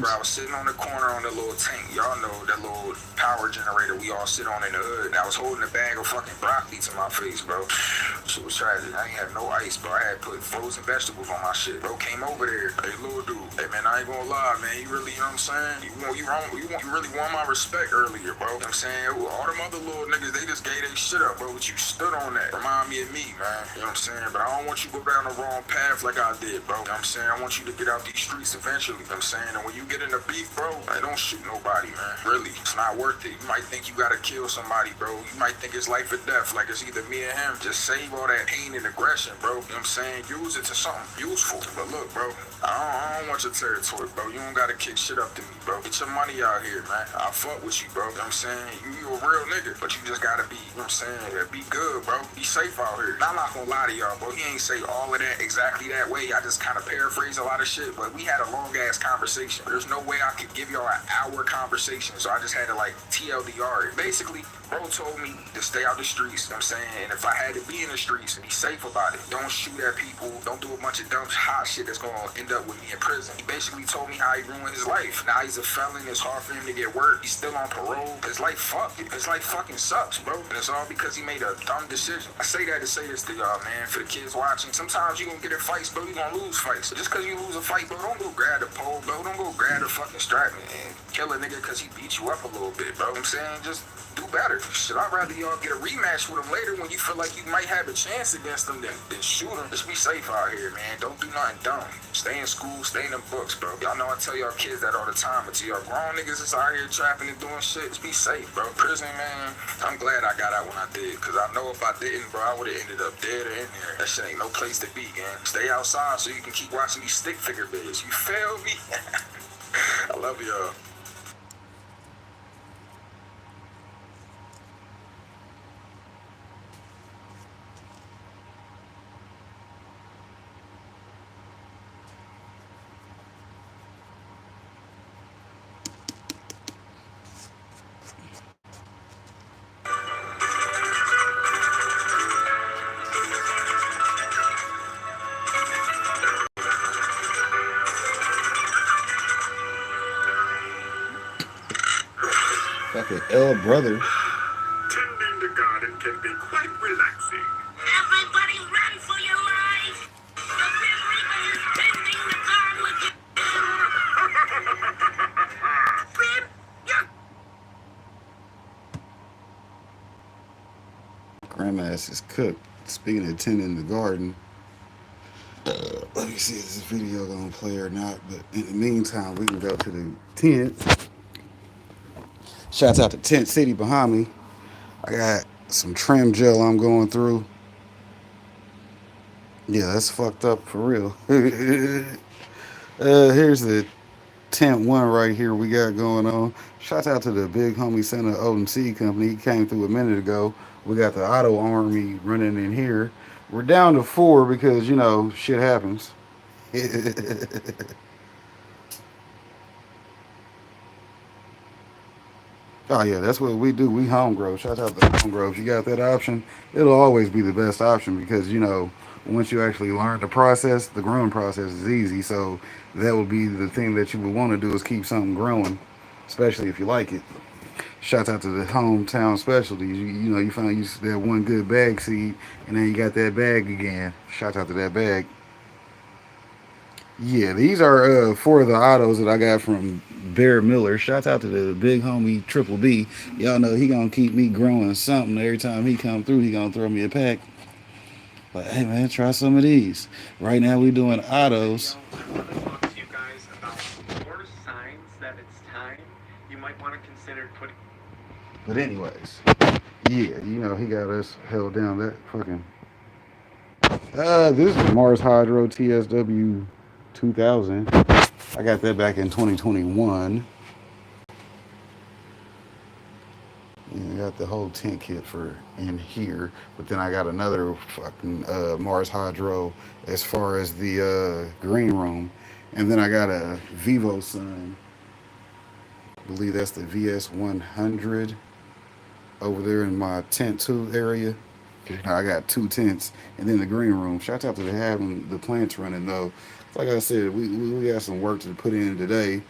bro, I was sitting on the corner on the little tank. Y'all know that little power generator we all sit on in the hood. And I was holding a bag of fucking broccoli to my face, bro. Shit was tragic. I ain't have no ice, bro. I had put frozen vegetables on my shit. Bro came over there. Hey, little dude. Hey, man, I ain't gonna lie, man. You really, you know what I'm saying? You really won my respect earlier, bro. You know what I'm saying? All them other little niggas, they just gave their shit up, bro. But you stood on that. Remind me of me, man. You know what I'm saying? But I don't want you to go down the wrong path like I did, bro. You know what I'm saying? I want you to get out these streets eventually. You know what I'm saying? And when you get in a beef, bro, like, don't shoot nobody, man. Really. It's not worth it. You might think you gotta kill somebody, bro. You might think it's life or death. Like it's either me or him. Just save all that pain and aggression, bro. You know what I'm saying? Use it to something useful. But look, bro, I don't want your territory, bro. You don't gotta kick shit up to me, bro. Get your money out here, man. I'll fuck with you, bro. You know what I'm saying? You a real nigga. But you just gotta be, you know what I'm saying? Be good, bro. Be safe out here. Now, I'm not gonna lie to y'all, bro. He ain't say all of that exactly that way. I just kind of paraphrase a lot of shit. But we had a long ass conversation. There's no way I could give y'all an hour conversation. So I just had to like TLDR it. Basically, bro told me to stay out the streets, you know what I'm saying? And if I had to be in the streets and be safe about it, don't shoot at people, don't do a bunch of dumb hot shit that's gonna end up with me in prison. He basically told me how he ruined his life. Now he's a felon, it's hard for him to get work, he's still on parole. His life fucking sucks, bro. And it's all because he made a dumb decision. I say that to say this to y'all, man, for the kids watching. Sometimes you gonna get in fights, bro, you gonna lose fights. So just cause you lose a fight, bro, don't go grab the pole, bro. Don't go grab the fucking strap and kill a nigga cause he beat you up a little bit, bro. You know what I'm saying? Just do better. Shit, I'd rather y'all get a rematch with him later when you feel like you might have a chance against him than shoot him. Just be safe out here, man. Don't do nothing dumb. Stay in school, stay in the books, bro. Y'all know I tell y'all kids that all the time, but to y'all grown niggas that's out here trapping and doing shit, just be safe, bro. Prison, man, I'm glad I got out when I did, cause I know if I didn't, bro, I would've ended up dead or in there. That shit ain't no place to be, gang. Stay outside so you can keep watching these stick figure videos. You feel me? I love y'all. Fucking L brother. Tending the garden can be quite relaxing. Everybody run for your life! The Grim Reaper is tending the garden with you! Grim, Grandma's is cooked. Speaking of tending the garden, let me see if this video gonna play or not. But in the meantime, we can go to the tent. Shouts out to Tent City behind me. I got some trim gel I'm going through. Yeah, that's fucked up for real. Here's the tent one right here we got going on. Shouts out to the big homie Santa OMC company. He came through a minute ago. We got the auto army running in here. We're down to 4 because, you know, shit happens. Oh yeah, that's what we do. We home grow. Shout out to home grow. If you got that option, it'll always be the best option because you know once you actually learn the process, the growing process is easy. So that would be the thing that you would want to do is keep something growing, especially if you like it. Shout out to the hometown specialties. You know you found you that one good bag seed, and then you got that bag again. Shout out to that bag. Yeah, these are 4 of the autos that I got from Bear Miller. Shouts out to the big homie Triple B. Y'all know he gonna keep me growing something every time he come through. He gonna throw me a pack. But hey man, try some of these. Right now we doing autos. I want to talk to you guys about 4 signs that it's time you might want to consider putting. But anyways, yeah, you know he got us held down that fucking. This is Mars Hydro TSW 2000. I got that back in 2021. I got the whole tent kit for in here, but then I got another fucking Mars Hydro as far as the green room, and then I got a Vivo Sun. I believe that's the VS100 over there in my tent 2 area. I got 2 tents, and then the green room. Shout out to having the plants running though. Like I said, we got some work to put in today.